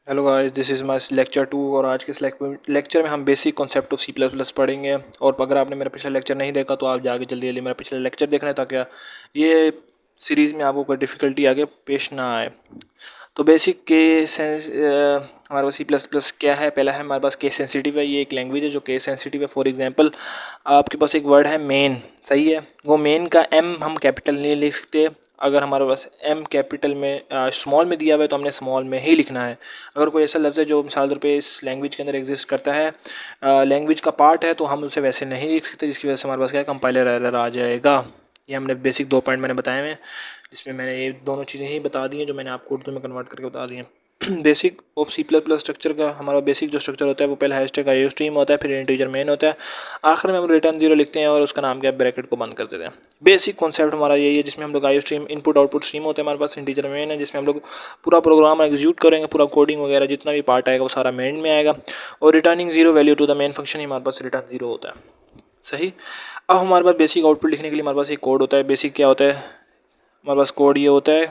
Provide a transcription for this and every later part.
Hello guys, this is my lecture 2 और आज के इस लेक्चर में हम basic concept of C plus plus पढ़ेंगे। और अगर आपने मेरा पिछला लेक्चर नहीं देखा तो आप जाके जल्दी जल्दी मेरा पिछला लेक्चर देखना है ताकि ये सीरीज़ में आपको कोई डिफ़िकल्टी आगे पेश ना आए। तो बेसिक के सेंस हमारे पास सी प्लस प्लस क्या है। पहला है हमारे पास केस सेंसिटिव है। ये एक लैंग्वेज है जो केस सेंसिटिव है। फॉर एग्जांपल आपके पास एक वर्ड है मेन, सही है। वो मेन का एम हम कैपिटल नहीं लिख सकते। अगर हमारे पास एम कैपिटल में स्मॉल में दिया हुआ है तो हमने स्मॉल में ही लिखना है। अगर कोई ऐसा लफ्ज़ है जो मिसाल तौर पे इस लैंग्वेज के अंदर एग्जिस्ट करता है, लैंग्वेज का पार्ट है, तो हम उसे वैसे नहीं लिख सकते, जिसकी वजह से हमारे पास क्या कंपाइलर एरर आ जाएगा। ये हमने बेसिक 2 पॉइंट मैंने बताए हैं, जिसमें मैंने ये दोनों चीज़ें ही बता दी हैं जो मैंने आपको उर्दू में कन्वर्ट करके बता दी हैं। Basic of C plus plus structure का हमारा बेसिक जो स्ट्रक्चर होता है वो पहले हैशटैग आईओ स्ट्रीम होता है, फिर इंटीजर मेन होता है, आखिर में हम रिटर्न 0 लिखते हैं और उसका नाम क्या है, ब्रैकेट को बंद कर देते हैं। बेसिक कॉन्सेप्ट हमारा यही है, जिसमें हम लोग IO stream input output stream होता है, हमारे पास इंटीजर मेन है जिसमें हम लोग पूरा प्रोग्राम एग्जीक्यूट करेंगे, पूरा कोडिंग वगैरह जितना भी पार्ट आएगा वो सारा मेन में आएगा, और returning 0 value to the main function ही हमारे पास रिटर्न 0 होता है। सही। अब हमारे पास बेसिक आउटपुट लिखने के लिए हमारे पास एक कोड होता है। बेसिक क्या होता है हमारे पास, कोड ये होता है,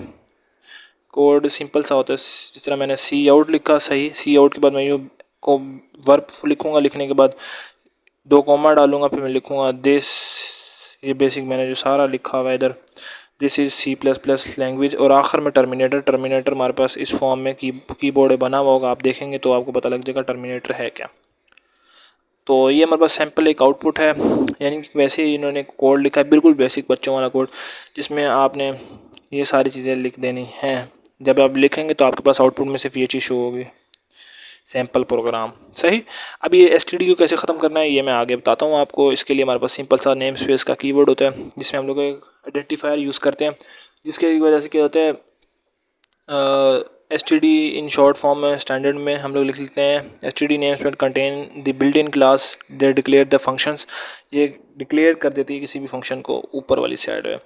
कोड सिंपल सा होता है। जिस तरह मैंने सी आउट लिखा, सही। सी आउट के बाद मैं यूँ को वर्ब लिखूँगा, लिखने के बाद 2 कॉमा डालूँगा, फिर मैं लिखूँगा दिस। ये बेसिक मैंने जो सारा लिखा हुआ है इधर, this is C plus plus language. और आखिर में टर्मिनेटर। टर्मिनेटर हमारे पास इस फॉर्म में कीबोर्ड बना हुआ होगा, आप देखेंगे तो आपको पता लग जाएगा टर्मिनेटर है क्या। तो ये हमारे पास सैम्पल एक आउटपुट है, यानी कि वैसे ही इन्होंने कोड लिखा है, बिल्कुल बेसिक बच्चों वाला कोड, जिसमें आपने ये सारी चीज़ें लिख देनी हैं। जब आप लिखेंगे तो आपके पास आउटपुट में सिर्फ ये चीज़ शो होगी, सैम्पल प्रोग्राम। सही। अब ये एसटीडी को कैसे ख़त्म करना है ये मैं आगे बताता हूँ आपको। इसके लिए हमारे पास सिंपल सा नेम स्पेस का कीवर्ड होता है, जिसमें हम लोग एक आइडेंटिफायर यूज़ करते हैं, जिसकी वजह से क्या होता है, S T D in short form में स्टैंडर्ड में हम लोग लिख लेते हैं S T D name space contain the built in class they declare the functions. ये डिक्लेयर कर देती है किसी भी फंक्शन को ऊपर वाली साइड में।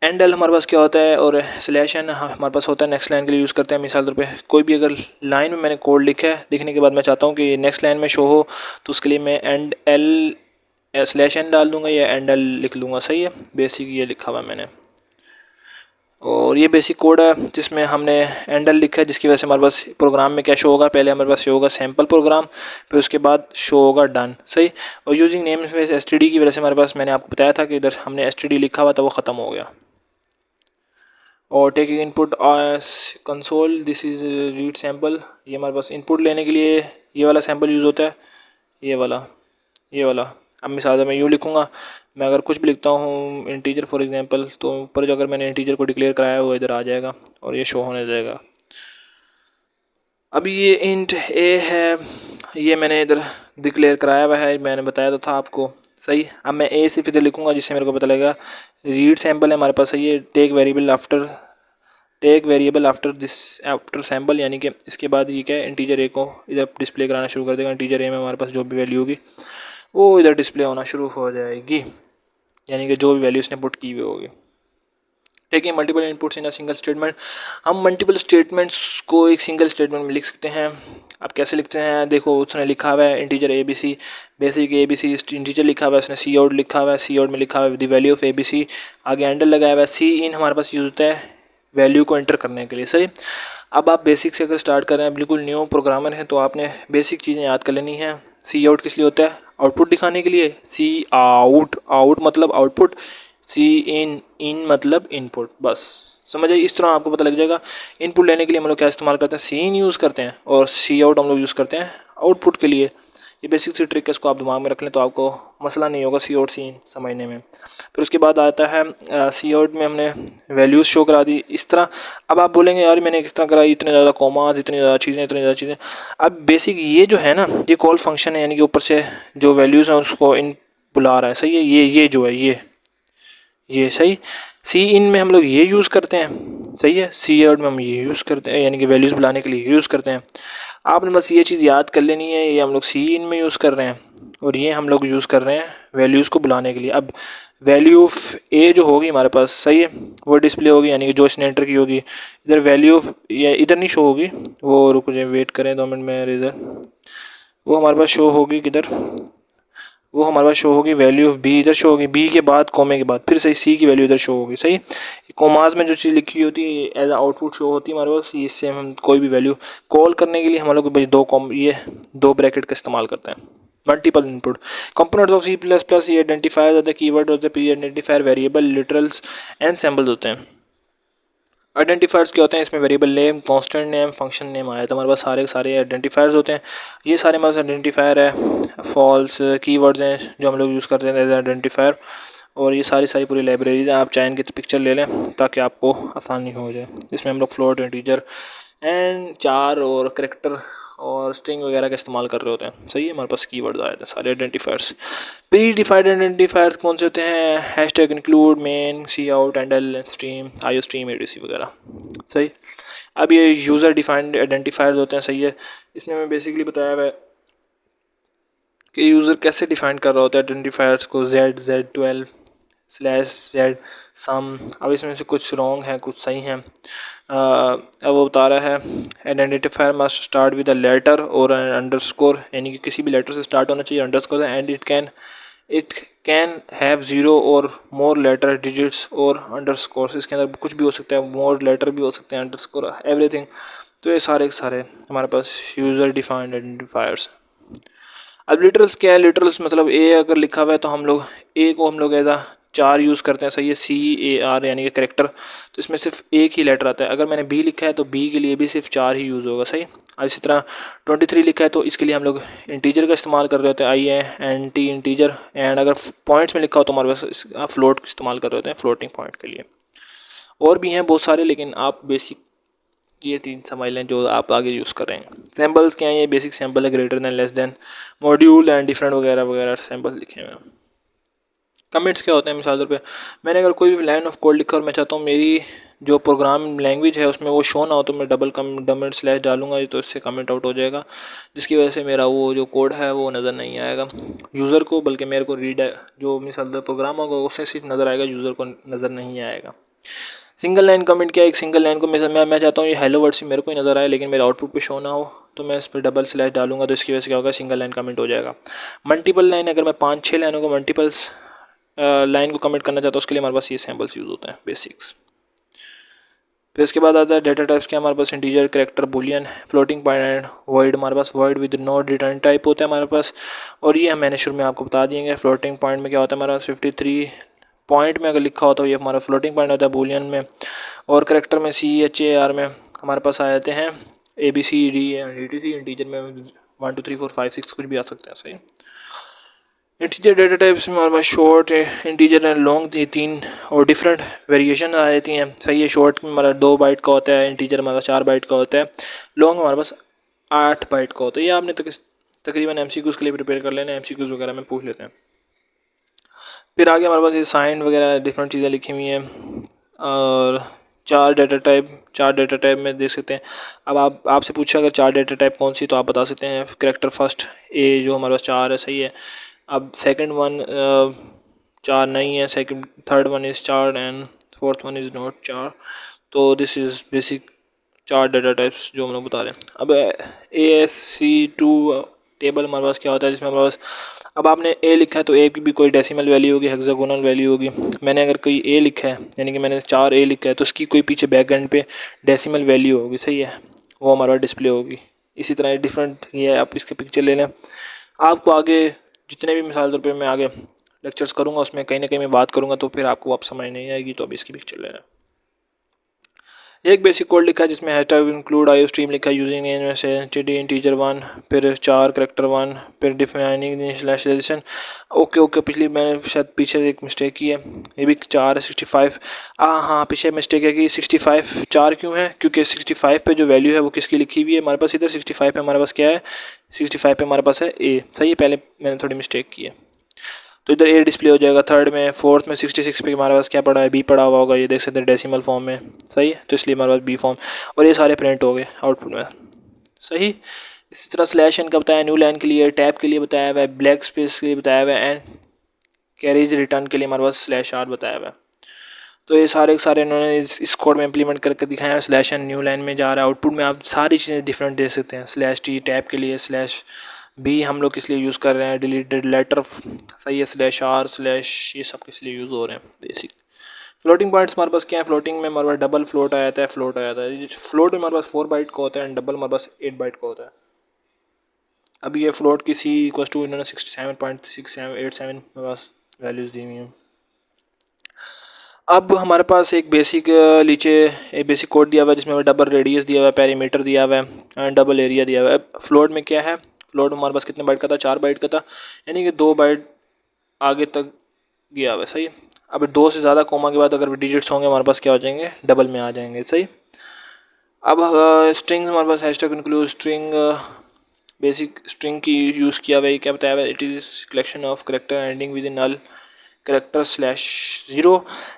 एंड एल हमारे पास क्या होता है, और स्लैश एन हमारे पास होता है नेक्स्ट लाइन के लिए यूज़ करते हैं। मिसाल तौर पे कोई भी अगर लाइन में मैंने कोड लिखा है, लिखने के बाद मैं चाहता हूँ कि नेक्स्ट लाइन में शो हो, तो उसके लिए मैं एंड एल स्लैश एन डाल दूँगा या एंड एल लिख लूँगा। सही है। बेसिक ये लिखा हुआ मैंने, और ये बेसिक कोड है जिसमें हमने एंडल लिखा है, जिसकी वजह से हमारे पास प्रोग्राम में क्या शो होगा, पहले हमारे पास शो होगा सैम्पल प्रोग्राम, फिर उसके बाद शो होगा डन। सही। और यूजिंग नेम स्पेस एसटीडी की वजह से हमारे पास, मैंने आपको बताया था कि इधर हमने एसटीडी लिखा हुआ था, वो ख़त्म हो गया। और taking input console, this is read sample. ये हमारे पास इनपुट लेने के लिए ये वाला सैम्पल यूज़ होता है, ये वाला। अब मिसाल मैं यूँ लिखूँगा, मैं अगर कुछ भी लिखता हूँ इंटीजर फॉर एग्जांपल, तो ऊपर जो अगर मैंने इंटीजर को डिक्लेयर कराया है वो इधर आ जाएगा और ये शो होने देगा। अभी ये इंट ए है, ये मैंने इधर डिक्लेयर कराया हुआ है, मैंने बताया तो था आपको। सही। अब मैं ए सिर्फ इधर लिखूँगा जिससे मेरे को पता लगेगा रीड सैम्पल है हमारे पास। सही है। Take variable after this after sample, यानी कि इसके बाद ये क्या है, इंटीजर ए को इधर डिस्प्ले कराना शुरू कर देगा। इंटीजर ए में हमारे पास जो भी वैल्यू होगी वो इधर डिस्प्ले होना शुरू हो जाएगी, यानी कि जो भी वैल्यू इसने पुट की हुई होगी। Taking multiple inputs in a single statement, हम मल्टीपल स्टेटमेंट्स को एक सिंगल स्टेटमेंट में लिख सकते हैं। आप कैसे लिखते हैं, देखो उसने लिखा हुआ है integer A B C, basic A B C integer लिखा हुआ है, उसने सी आउट लिखा हुआ है, सी आउट में लिखा हुआ है the value of A B C, आगे एंडल लगाया हुआ है। सी इन हमारे पास यूज होता है वैल्यू को एंटर करने के लिए। सही। अब आप बेसिक से अगर स्टार्ट कर रहे हैं, बिल्कुल न्यू प्रोग्रामर हैं, तो आपने बेसिक चीज़ें याद कर लेनी है। सी आउट किस लिए होता है, आउटपुट दिखाने के लिए। सी आउट, आउट मतलब आउटपुट, सी इन, इन मतलब इनपुट। बस समझ आइए, इस तरह आपको पता लग जाएगा। इनपुट लेने के लिए हम लोग क्या इस्तेमाल करते हैं, सी इन यूज़ करते हैं, और सी आउट हम लोग यूज़ करते हैं आउटपुट के लिए। ये बेसिक सी ट्रिक है, इसको आप दिमाग में रख लें तो आपको मसला नहीं होगा सी आउट सी इन समझने में। फिर उसके बाद आता है सी आउट में हमने वैल्यूज़ शो करा दी इस तरह। अब आप बोलेंगे यार मैंने किस तरह कराई, इतने ज़्यादा कॉमास, इतनी ज़्यादा चीज़ें। अब बेसिक ये जो है ना, ये कॉल फंक्शन है, यानी कि यूज़र से जो वैल्यूज़ हैं उसको इन बुला रहा है। सही है। ये जो है ये सही। सी इन में हम लोग ये यूज़ करते हैं। सही है। सी आउट में हम ये यूज़ करते हैं, यानी कि वैल्यूज़ बुलाने के लिए यूज़ करते हैं। आपने बस ये चीज़ याद कर लेनी है, ये हम लोग सी इन में यूज़ कर रहे हैं और ये हम लोग यूज़ कर रहे हैं वैल्यूज़ को बुलाने के लिए। अब वैल्यू ऑफ ए जो होगी हमारे पास, सही है, वो डिस्प्ले होगी, यानी कि जो इसने एंटर की होगी। इधर वैल्यू ऑफ ये इधर नहीं शो होगी, वो रुक जाए, वेट करें 2 मिनट में। इधर वो हमारे पास शो होगी किधर, वो हमारे पास शो होगी वैल्यू ऑफ बी, इधर शो होगी बी के बाद, कॉमे के बाद फिर सही सी की वैल्यू इधर शो होगी। सही। कोमास में जो चीज़ लिखी होती है एज आउटपुट शो होती है हमारे पास। इससे हम कोई भी वैल्यू कॉल करने के लिए हम लोग ये दो ब्रैकेट का इस्तेमाल करते हैं। Multiple input components of C++, ये आइडेंटिफायर होते हैं, कीवर्ड होते हैं, pre identifier, variable, literals and samples होते हैं। आइडेंटिफायर्स क्या होते हैं, इसमें variable name, constant name, function name आया, तो हमारे पास सारे सारे आइडेंटिफायर्स होते हैं। ये सारे हमारे पास आइडेंटिफायर है, फॉल्स कीवर्ड्स हैं जो हम लोग यूज़ करते हैं एज आइडेंटिफायर। और ये सारी पूरी लाइब्रेरीज आप चाहें कि पिक्चर ले लें ताकि आपको आसानी हो जाए। इसमें हम लोग फ्लोट, इंटीजर एंड चार और करेक्टर और स्ट्रिंग वगैरह का इस्तेमाल कर रहे होते हैं। सही है, हमारे पास कीवर्ड्स आए थे सारे आइडेंटिफायर्स। प्री डिफाइंड आइडेंटिफायर्स कौन से होते हैं, hashtag, include, main, C out, endl, stream, IO stream, एडीसी वगैरह। सही। अब ये यूज़र डिफाइंड आइडेंटिफायर्स होते हैं। सही है, इसमें मैं बेसिकली बताया हुआ है कि यूज़र कैसे डिफाइन कर रहा होता है आइडेंटिफायर्स को, Z12 /Z सम। अब इसमें से कुछ रॉन्ग है कुछ सही हैं। अब वो बता रहा है identifier must start with a letter और एन अंडरस्कोर, यानी कि किसी भी लेटर से स्टार्ट होना चाहिए, underscore, and it can have 0 और मोर लेटर, डिजिट्स और अंडरस्कोर। इसके अंदर कुछ भी हो सकता है, मोर लेटर भी हो सकते हैं, अंडरस्कोर, एवरीथिंग। तो ये सारे हमारे पास यूज़र डिफाइंड आइडेंटिफायर्स। अब लिटरल्स क्या है, लिटरल्स मतलब ए अगर लिखा हुआ है तो हम लोग ए को हम लोग एज आ 4 यूज़ करते हैं। सही है, CAR यानी कि करेक्टर, तो इसमें सिर्फ एक ही लेटर आता है। अगर मैंने B लिखा है तो B के लिए भी सिर्फ 4 ही यूज़ होगा। सही। अब इसी तरह 23 लिखा है तो इसके लिए हम लोग इंटीजर का इस्तेमाल कर रहे होते हैं, INT इंटीजर। एंड अगर पॉइंट्स में लिखा हो तो हमारे पास फ्लोट इस्तेमाल कर रहे होते हैं फ्लोटिंग पॉइंट के लिए। और भी हैं बहुत सारे, लेकिन आप बेसिक ये 3 समझ लें जो आप आगे यूज़ कर रहे हैं। सैम्पल्स क्या हैं, ये बेसिक सैम्पल है, greater than, less than, module and different वगैरह वगैरह सैम्पल लिखे हुए हैं। कमेंट्स क्या होते हैं, मिसाल तौर पे मैंने अगर कोई भी लाइन ऑफ कोड लिखा और मैं चाहता हूँ मेरी जो प्रोग्राम लैंग्वेज है उसमें वो शो ना हो, तो मैं डबल स्लैश डालूंगा तो इससे कमेंट आउट हो जाएगा, जिसकी वजह से मेरा वो जो कोड है वो नज़र नहीं आएगा यूज़र को, बल्कि मेरे को रीड जो मिसाल प्रोग्राम होगा उससे सिर्फ नज़र आएगा, यूज़र को नज़र नहीं आएगा। सिंगल लाइन कमेंट क्या है, एक सिंगल लाइन को मैं चाहता हूँ ये हेलो वर्ड से मेरे को ही नज़र आए लेकिन मेरे आउटपुट पे शो ना हो, तो मैं इस पर डबल स्लैश डालूंगा तो इसकी वजह से क्या होगा, सिंगल लाइन कमेंट हो जाएगा। मल्टीपल लाइन, अगर मैं 5-6 लाइनों को मल्टीपल्स लाइन को कमेंट करना चाहता हूँ उसके लिए हमारे पास ये सैम्पल्स यूज़ होते हैं बेसिक्स। फिर इसके बाद आता है डेटा टाइप्स क्या, हमारे पास integer, character, boolean, floating point and void. हमारे पास void with no return type होता है हमारे पास, और ये मैंने शुरू में आपको बता दिए। फ्लोटिंग पॉइंट में क्या होता है हमारा 53 पॉइंट में अगर लिखा होता है ये हमारा फ्लोटिंग पॉइंट होता है बुलियन में, और करेक्टर में CHAR में हमारे पास आ जाते हैं ABCD एंड ETC। इंटीजर में 1 2 3 4 5 6 कुछ भी आ सकते हैं। सही। इंटीजर डेटा टाइप्स में हमारे पास शॉर्ट, इंटीजर एंड लॉन्ग, ये 3 और डिफरेंट वेरिएशन आ जाती हैं। सही है, शॉर्ट में हमारा 2 बाइट का होता है, इंटीजर हमारा 4 बाइट का होता है, लॉन्ग हमारे पास 8 बाइट का होता है। ये आपने तकरीबन MCQs के लिए प्रिपेयर कर लेना, MCQs वगैरह में पूछ लेते हैं। फिर आगे हमारे पास ये साइन वगैरह डिफरेंट चीज़ें लिखी हुई हैं, और 4 डेटा टाइप में देख सकते हैं। अब आपसे पूछा अगर 4 डेटा टाइप कौन सी, तो आप बता सकते हैं करेक्टर फर्स्ट A जो हमारे पास 4 है। सही है। अब सेकंड वन 4 नहीं है, third one is 4 and fourth one is not 4। तो this is basic 4 data types जो हम लोग बता रहे हैं। अब ASC2 टेबल हमारे पास क्या होता है, जिसमें हमारे पास अब आपने A लिखा है तो A की भी कोई डेसिमल वैल्यू होगी, हेक्सागोनल वैल्यू होगी। मैंने अगर कोई A लिखा है यानी कि मैंने 4A लिखा है तो उसकी कोई पीछे बैकएंड पे डेसिमल वैल्यू होगी। सही है, वो हमारे पास डिस्प्ले होगी। इसी तरह डिफरेंट ये है, आप इसके पिक्चर ले लें। आपको आगे जितने भी मिसाल तौर पे मैं आगे लेक्चर्स करूँगा उसमें कहीं ना कहीं मैं बात करूँगा तो फिर आपको आप समझ नहीं आएगी, तो अब इसकी पिक्चर लेना। एक बेसिक कोड लिखा है जिसमें हैशटैग इंक्लूड आईओ स्ट्रीम लिखा है, यूजिंग नेम में से इंटीजर 1, फिर 4 करेक्टर 1, फिर डिफाइनिंग इनिशियलाइजेशन। ओके पिछली मैंने शायद पीछे एक मिस्टेक की है, ये भी 4 है 65। हाँ पीछे मिस्टेक है कि 65 4 क्यों है, क्योंकि 65 पे जो वैल्यू है वो किसकी लिखी हुई है हमारे पास, इधर 65 पे हमारे पास क्या है, 65 पे हमारे पास है A। सही है, पहले मैंने थोड़ी मिस्टेक की है तो इधर A डिस्प्ले हो जाएगा। थर्ड में, फोर्थ में 66 पे हमारे पास क्या पड़ा है, B पड़ा हुआ होगा, ये देख सकते हैं डेसिमल फॉर्म में। सही है, तो इसलिए हमारे पास B फॉर्म, और ये सारे प्रिंट हो गए आउटपुट में। सही। इसी तरह स्लैश एन का बताया, न्यू लाइन के लिए, टैब के लिए बताया हुआ है, ब्लैक स्पेस के लिए बताया हुआ है, एंड कैरेज रिटर्न के लिए हमारे पास /R बताया हुआ है। तो ये सारे इन्होंने इस कोड में इम्प्लीमेंट करके दिखाया है। स्लैश एन न्यू लाइन में जा रहा है, आउटपुट में आप सारी चीज़ें डिफरेंट दे सकते हैं। /T टैब के लिए, /B हम लोग किस लिए यूज़ कर रहे हैं, डिलीटेड लेटर। सही है, /R/ ये सब किस लिए यूज़ हो रहे हैं बेसिक। फ्लोटिंग पॉइंट्स हमारे पास क्या है, फ्लोटिंग में हमारे पास डबल फ्लोट आ जाता है, फ्लोट आ जाता है। फ्लोट में हमारे पास 4 बाइट का होता है एंड डबल हमारे पास 8 बाइट का होता है। अभी ये फ्लोट की सी इक्वल टू इन्होंने 67.6787 मेरे पास वैल्यूज़ दी हुई हैं। अब हमारे पास एक बेसिक नीचे एक बेसिक कोड दिया हुआ है जिसमें डबल रेडियस दिया हुआ है, पेरीमीटर दिया हुआ है एंड डबल एरिया दिया हुआ है। फ्लोट में क्या है, फ्लोट हमारे पास कितने बाइट का था, 4 बाइट का था, यानी कि 2 बाइट आगे तक गया हुआ है। सही। अब 2 से ज़्यादा कोमा के बाद अगर डिजिट्स होंगे हमारे पास क्या हो जाएंगे, डबल में आ जाएंगे। सही। अब स्ट्रिंग हमारे पास hashtag include string, basic string की यूज़ किया हुआ है। क्या बताया हुआ है, it is collection of character ending with in null character /0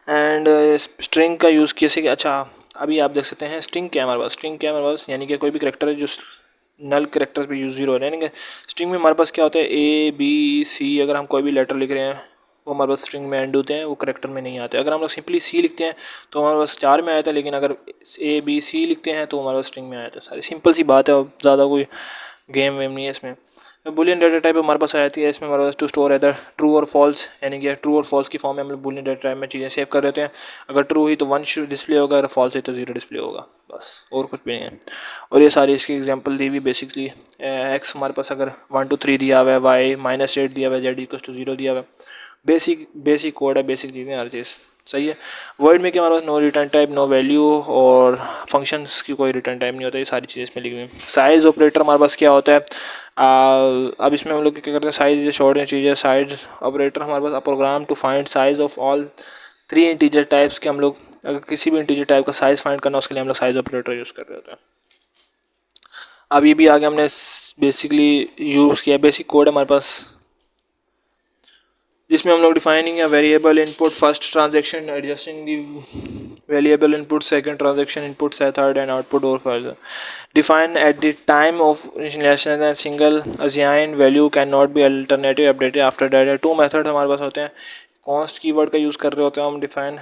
and string का यूज़ कैसे। अच्छा, अभी आप देख सकते हैं स्ट्रिंग क्या है हमारे पास, स्ट्रिंग क्या है हमारे पास, यानी कि कोई भी करेक्टर है जो नल करेक्टर पे यूज़ 0 हो रहा है। यानी कि स्ट्रिंग में हमारे पास क्या होता है, A B C, अगर हम कोई भी लेटर लिख रहे हैं वो हमारे पास स्ट्रिंग में एंड होते हैं, वो करेक्टर में नहीं आते। अगर हम लोग सिंपली C लिखते हैं तो हमारे पास 4 में आया था, लेकिन अगर ABC लिखते हैं तो हमारे पास स्ट्रिंग में आया था। सारी सिंपल सी बात है और ज़्यादा कोई गेम वेम नहीं है इसमें। बुलियन डाटा टाइप हमारे पास आती है, इसमें हमारे पास टू स्टोर है ट्रू और फॉल्स, यानी कि ट्रू और फॉल्स की फॉर्म में हम लोग बुलियन डाटा टाइप में चीज़ें सेव कर देते हैं। अगर ट्रू हुई तो 1 डिस्प्ले होगा, अगर फॉल्स हुई तो 0 डिस्प्ले होगा, बस और कुछ भी नहीं है। और ये सारी इसकी एग्जांपल दी हुई बेसिकली एक्स हमारे पास अगर 1 2 3 दिया हुआ है, वाई -8 दिया हुआ है, जेड इक्वल टू 0 दिया हुआ है। बेसिक कोड है, बेसिक चीज़ें हर चीज़ सही है। वर्ड में क्या हमारे पास no return type, no value और फंक्शंस की कोई रिटर्न टाइप नहीं होता, ये सारी चीज़ें इसमें लिखी हुई हैं। साइज ऑपरेटर हमारे पास क्या होता है, अब इसमें हम लोग क्या करते हैं, साइज ये शॉर्ट चीज़ है। साइज ऑपरेटर हमारे पास a program to find size of all 3 integer types के। हम लोग अगर किसी भी इंटीजर टाइप का साइज फाइंड करना उसके लिए हम लोग साइज ऑपरेटर यूज़ कर रहे होते हैं। अब ये भी आगे हमने बेसिकली यूज़ किया, बेसिक कोड है हमारे पास जिसमें हम लोग डिफाइनिंग है variable input first transaction, adjusting the variable input second transaction input है थर्ड एंड आउटपुट और further define at the time of initialization and single assign value can not be alternative updated after that. 2 method हमारे पास होते हैं। Const keyword का use कर रहे होते हैं हम, डिफाइन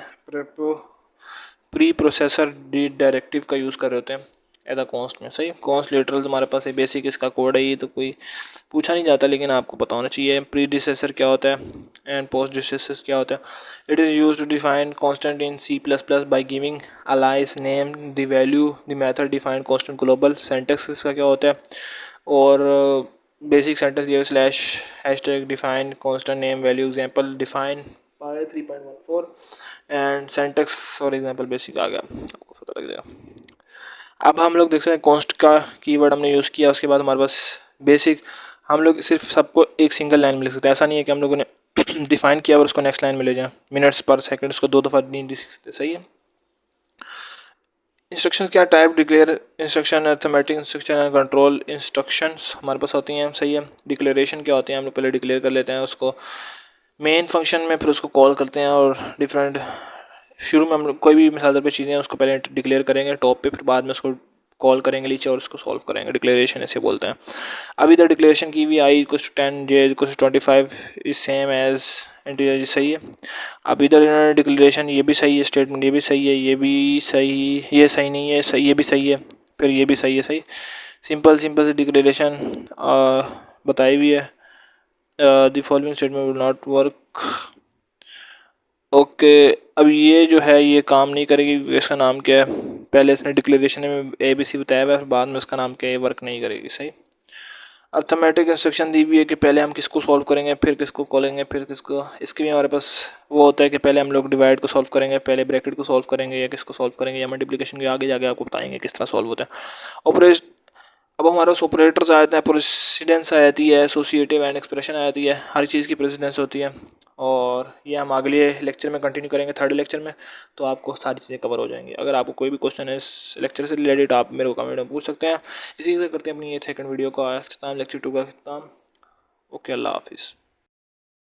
प्री प्रोसेसर डायरेक्टिव का यूज़ कर रहे होते हैं एदा कॉन्स्ट में। सही। कॉन्स्ट लिटरल हमारे पास है, बेसिक इसका कोड है, ये तो कोई पूछा नहीं जाता लेकिन आपको पता होना चाहिए। प्रीडिसेसर क्या होता है एंड पोस्टडिसेसर क्या होता है। It is use to define constant in C++ by giving alias name the value the method define constant global. Syntax इसका क्या होता है, और बेसिक सेंटेंस ये slash hashtag define constant name value example define pi 3.14 and syntax और example basic आ गया, आपको पता लग जाएगा। अब हम लोग देख सकते हैं कॉन्स्ट का कीवर्ड हमने यूज़ किया, उसके बाद हमारे पास बेसिक हम लोग सिर्फ सबको एक सिंगल लाइन में लिख सकते हैं। ऐसा नहीं है कि हम लोगों ने डिफाइन किया और उसको नेक्स्ट लाइन में ले जाएं, मिनट्स पर सेकंड उसको 2 दफ़ा नहीं लिख सकते। सही है। इंस्ट्रक्शंस क्या, type declare instruction, arithmetic instruction and control instructions हमारे पास होती हैं। सही है। डिक्लेरेशन क्या होती है, हम लोग पहले डिक्लेयर कर लेते हैं उसको मेन फंक्शन में, फिर उसको कॉल करते हैं और डिफरेंट शुरू में हम लोग कोई भी मिसाल पे चीज़ें उसको पहले डिक्लेयर करेंगे टॉप पे, फिर बाद में उसको कॉल करेंगे नीचे और उसको सॉल्व करेंगे। डिक्लेरेशन ऐसे बोलते हैं। अब इधर डिक्लेरेशन की भी आई कुछ 10 J कुछ 25 इज सेम एज इंटीजर, सही है। अब इधर इन्होंने डिक्लेरेशन ये भी सही है, स्टेटमेंट ये भी सही है, ये भी सही, ये सही नहीं है, सही ये भी सही है, फिर ये भी सही है। सही। सिंपल सी डिक्लेरेशन बताई हुई है। The following statement will not work. Okay, अब ये जो है ये काम नहीं करेगी, इसका नाम क्या है, पहले इसने डिक्लेरेशन में ABC बताया हुआ है, फिर बाद में उसका नाम क्या है, वर्क नहीं करेगी। सही। अर्थमेटिक इंस्ट्रक्शन दी हुई है कि पहले हम किसको सॉल्व करेंगे, फिर किसको कॉलेंगे, फिर किसको। इसके भी हमारे पास वो होता है कि पहले हम लोग डिवाइड को सॉल्व करेंगे, पहले ब्रैकेट को सॉल्व करेंगे, या किसको सॉल्व करेंगे, या मल्टीप्लिकेशन के आगे जाके आपको बताएंगे किस तरह सॉल्व होता है। ऑपरेशन अब हमारे पास ऑपरेटर्स आ जाते हैं, प्रेसिडेंस आ जाती है, एसोसिएटिव एंड एक्सप्रेशन आ जाती है, हर चीज़ की प्रेसिडेंस होती है। और ये हम अगले लेक्चर में कंटिन्यू करेंगे, थर्ड लेक्चर में, तो आपको सारी चीज़ें कवर हो जाएंगी। अगर आपको कोई भी क्वेश्चन है इस लेक्चर से रिलेटेड आप मेरे को कमेंट में पूछ सकते हैं। इसी से करते हैं अपनी ये सेकंड वीडियो का अख्ताम, लेक्चर 2 का अख्ताम। ओके, अल्लाह हाफिज़।